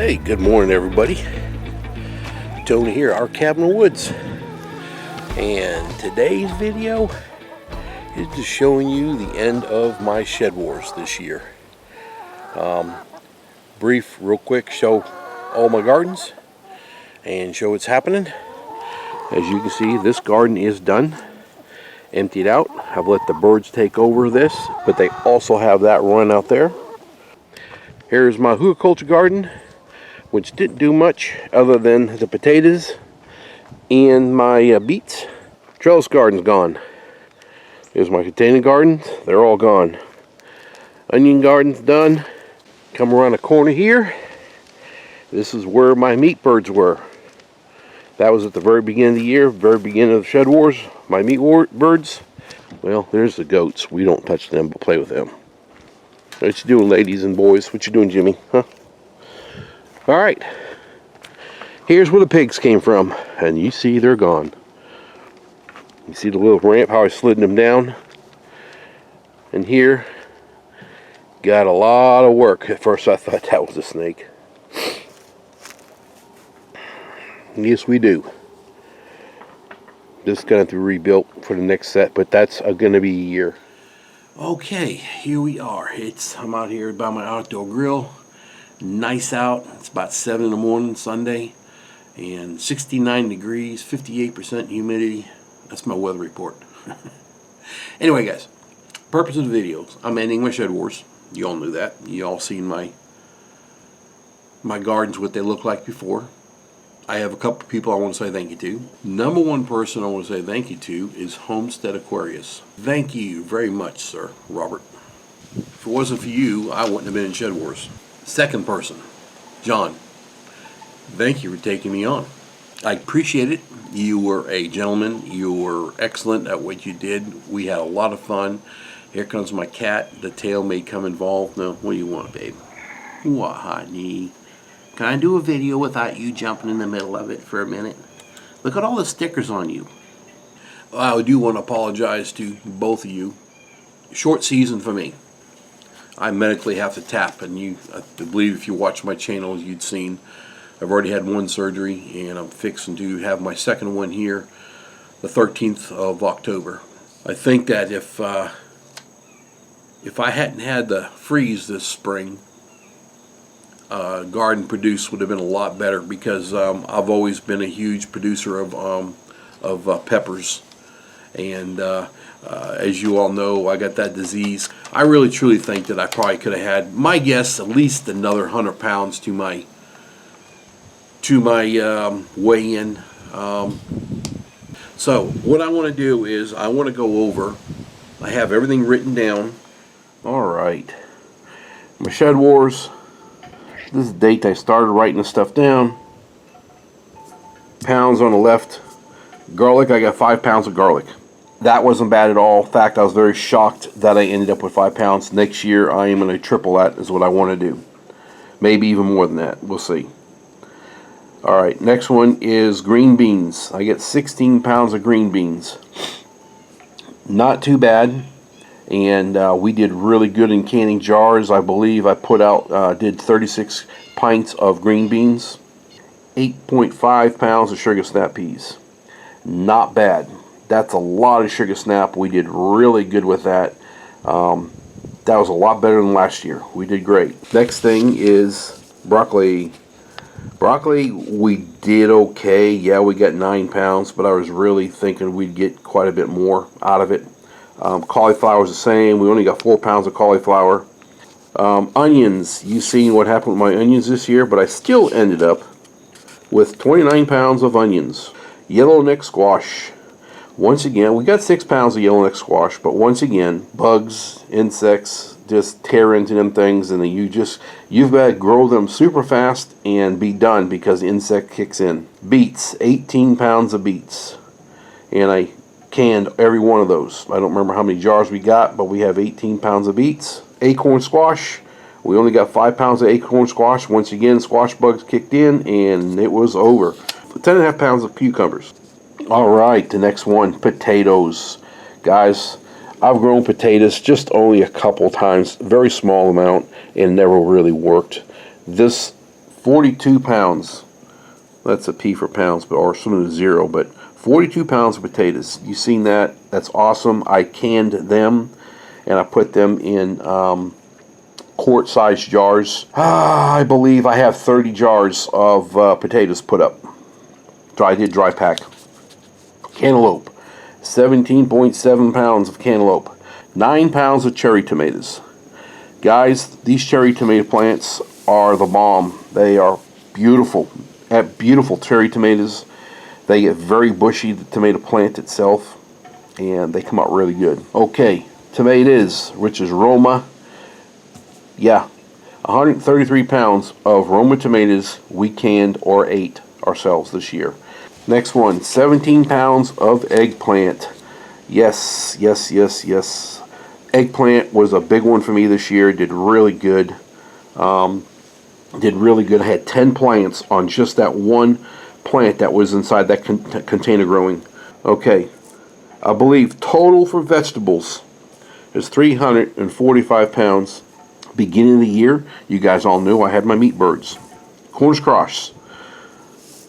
Hey, good morning everybody. Tony here, our cabin in the woods. And today's video is just showing you the end of my shed wars this year. Brief, real quick, show all my gardens and show what's happening. As you can see, this garden is done, emptied out. I've let the birds take over this, but they also have that run out there. Here's my hugelkultur garden, which didn't do much other than the potatoes and my beets. Trellis garden's gone. There's my container gardens, they're all gone. Onion garden's done. Come around the corner here, this is where my meat birds were. That was at the very beginning of the year, very beginning of the shed wars, my meat birds. Well, there's the goats. We don't touch them, but play with them. What you doing, ladies and boys? What you doing, Jimmy? Huh? All right, here's where the pigs came from, and you see they're gone. You see the little ramp, how I slid them down? And here, got a lot of work. At first I thought that was a snake. Yes, we do. Just gonna have to rebuild for the next set, but that's gonna be a year. Okay, here we are. I'm out here by my outdoor grill. Nice out. It's about 7 in the morning Sunday, and 69 degrees, 58% humidity. That's my weather report. Anyway, guys, purpose of the videos, I'm ending my shed wars. You all knew that. You all seen my gardens, what they look like before. I have a couple people I want to say thank you to. Number one person I want to say thank you to is Homestead Aquarius. Thank you very much, sir, Robert. If it wasn't for you, I wouldn't have been in shed wars. Second person, John, thank you for taking me on. I appreciate it. You were a gentleman. You were excellent at what you did. We had a lot of fun. Here comes my cat. The tail may come involved. No, what do you want, babe? What, honey? Can I do a video without you jumping in the middle of it for a minute? Look at all the stickers on you. I do want to apologize to both of you. Short season for me. I medically have to tap, and I believe if you watch my channel, you'd seen I've already had one surgery, and I'm fixing to have my second one here the 13th of October. I think that if I hadn't had the freeze this spring, garden produce would have been a lot better, because I've always been a huge producer of peppers, and as you all know, I got that disease. I really truly think that I probably could have had, my guess, at least another 100 pounds to my weigh-in. So what I want to do is I want to go over, I have everything written down. Alright, my shed wars, this is the date I started writing the stuff down. Pounds on the left. Garlic, I got 5 pounds of garlic. That wasn't bad at all. In fact, I was very shocked that I ended up with 5 pounds. Next year I am going to triple that, is what I want to do. Maybe even more than that. We'll see. Alright, next one is green beans. I get 16 pounds of green beans. Not too bad. And we did really good in canning jars. I believe I did 36 pints of green beans. 8.5 pounds of sugar snap peas. Not bad. That's a lot of sugar snap. We did really good with that. That was a lot better than last year. We did great. Next thing is broccoli. Broccoli, we did okay. Yeah, we got 9 pounds, but I was really thinking we'd get quite a bit more out of it. Cauliflower is the same. We only got 4 pounds of cauliflower. Onions, you've seen what happened with my onions this year, but I still ended up with 29 pounds of onions. Yellowneck squash. Once again, we got 6 pounds of yellowneck squash, but once again, bugs, insects just tear into them things, and then you've got to grow them super fast and be done because the insect kicks in. Beets, 18 pounds of beets, and I canned every one of those. I don't remember how many jars we got, but we have 18 pounds of beets. Acorn squash, we only got 5 pounds of acorn squash. Once again, squash bugs kicked in and it was over. 10.5 pounds of cucumbers. Alright, the next one, potatoes. Guys, I've grown potatoes just only a couple times, very small amount, and never really worked. This 42 pounds. That's a P for pounds, but or something to 0, but 42 pounds of potatoes. You seen that? That's awesome. I canned them and I put them in quart-sized jars. I believe I have 30 jars of potatoes put up. So I did dry pack. Cantaloupe, 17.7 pounds of cantaloupe. 9 pounds of cherry tomatoes. Guys, these cherry tomato plants are the bomb. They are beautiful. Have beautiful cherry tomatoes. They get very bushy, the tomato plant itself, and they come out really good. Okay, tomatoes, which is Roma. Yeah, 133 pounds of Roma tomatoes we canned or ate ourselves this year. Next one, 17 pounds of eggplant. Yes, yes, yes, yes. Eggplant was a big one for me this year. Did really good. Did really good. I had 10 plants on just that one plant that was inside that container growing. Okay, I believe total for vegetables is 345 pounds. Beginning of the year, you guys all knew I had my meat birds, cornish cross,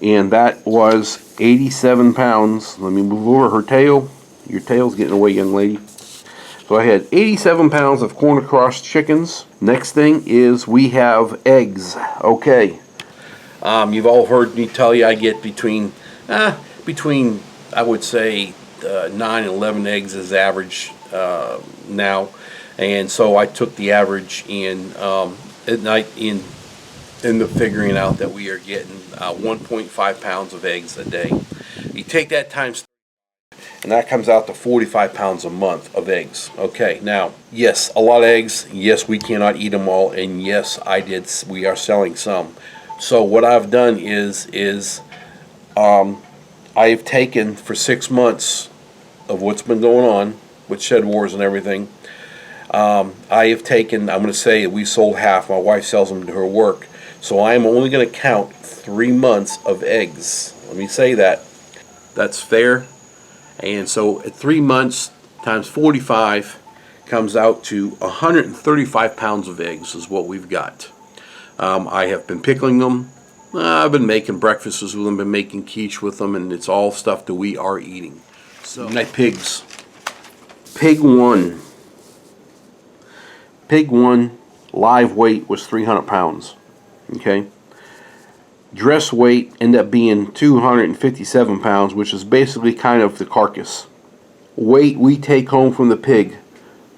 and that was 87 pounds. Let me move over her tail. Your tail's getting away, young lady. So I had 87 pounds of cornish cross chickens. Next thing is we have eggs. Okay, you've all heard me tell you I get between I would say 9 and 11 eggs is average now. And so I took the average in at night in the figuring out that we are getting 1.5 pounds of eggs a day. You take that times, and that comes out to 45 pounds a month of eggs. Okay, now, yes, a lot of eggs. Yes, we cannot eat them all, and yes, we are selling some. So what I've done is I've taken for 6 months of what's been going on with Shed Wars and everything. I have taken, I'm going to say we sold half. My wife sells them to her work. So I'm only going to count 3 months of eggs. Let me say that. That's fair. And so at 3 months times 45 comes out to 135 pounds of eggs is what we've got. I have been pickling them. I've been making breakfasts with them, been making quiche with them, and it's all stuff that we are eating. So my pigs. Pig one live weight was 300 pounds. Okay. Dress weight ended up being 257 pounds, which is basically kind of the carcass. Weight we take home from the pig,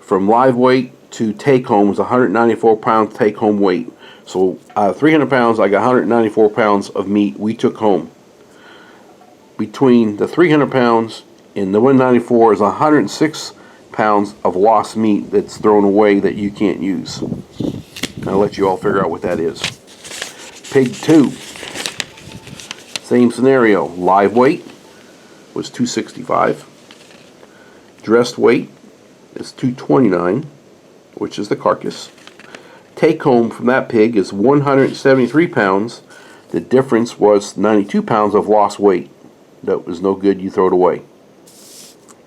from live weight to take home, was 194 pounds take home weight. So 300 pounds, I got 194 pounds of meat we took home. Between the 300 pounds and the 194 is 106 pounds of lost meat that's thrown away that you can't use. I'll let you all figure out what that is. Pig 2, same scenario. Live weight was 265. Dressed weight is 229, which is the carcass. Take home from that pig is 173 pounds. The difference was 92 pounds of lost weight. That was no good, you throw it away.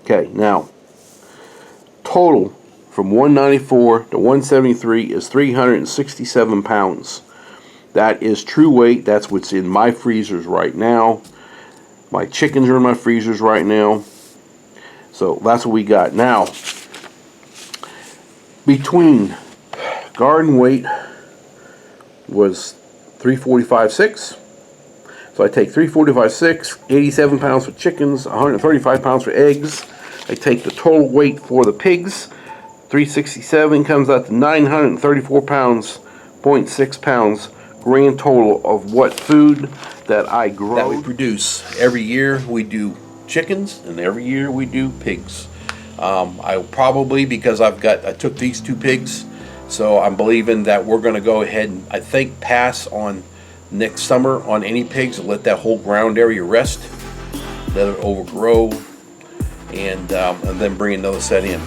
Okay, now total from 194 to 173 is 367 pounds. That is true weight. That's what's in my freezers right now. My chickens are in my freezers right now. So that's what we got. Now, between garden weight was 345.6. So I take 345.6, 87 pounds for chickens, 135 pounds for eggs. I take the total weight for the pigs, 367 comes out to 934 pounds, 0.6 pounds, grand total of what food that I grow. That we produce. Every year we do chickens, and every year we do pigs. I probably, because I took these 2 pigs, so I'm believing that we're going to go ahead and I think pass on next summer on any pigs and let that whole ground area rest, let it overgrow, and then bring another set in.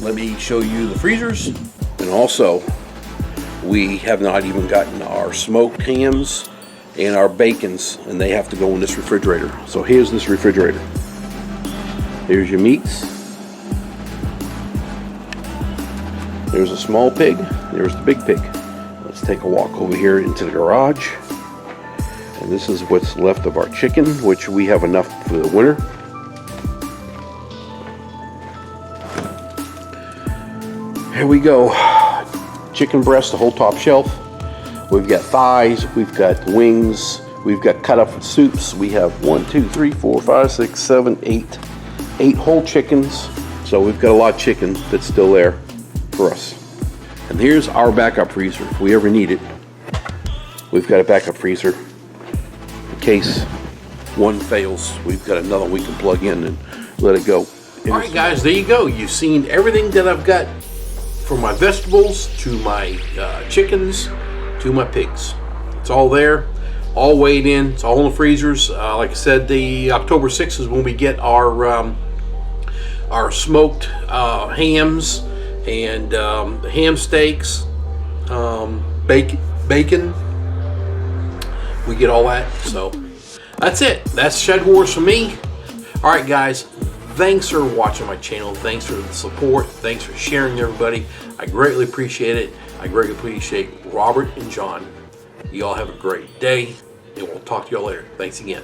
Let me show you the freezers. And also, we have not even gotten our smoked hams and our bacons, and they have to go in this refrigerator. So here's this refrigerator. Here's your meats. There's a small pig. There's the big pig. Let's take a walk over here into the garage. And this is what's left of our chicken, which we have enough for the winter. Here we go. Chicken breast, the whole top shelf. We've got thighs, we've got wings, we've got cut up soups. We have 1, 2, 3, 4, 5, 6, 7, 8. 8 whole chickens. So we've got a lot of chicken that's still there for us. And here's our backup freezer. If we ever need it, we've got a backup freezer. In case one fails, we've got another we can plug in and let it go. Alright guys, there you go. You've seen everything that I've got, from my vegetables to my chickens to my pigs. It's all there, all weighed in. It's all in the freezers. Like I said, the October 6th is when we get our smoked hams and ham steaks, bacon. We get all that. So that's it. That's Shed Wars for me. All right, guys. Thanks for watching my channel. Thanks for the support. Thanks for sharing, everybody. I greatly appreciate it. I greatly appreciate Robert and John. You all have a great day, and we'll talk to you all later. Thanks again.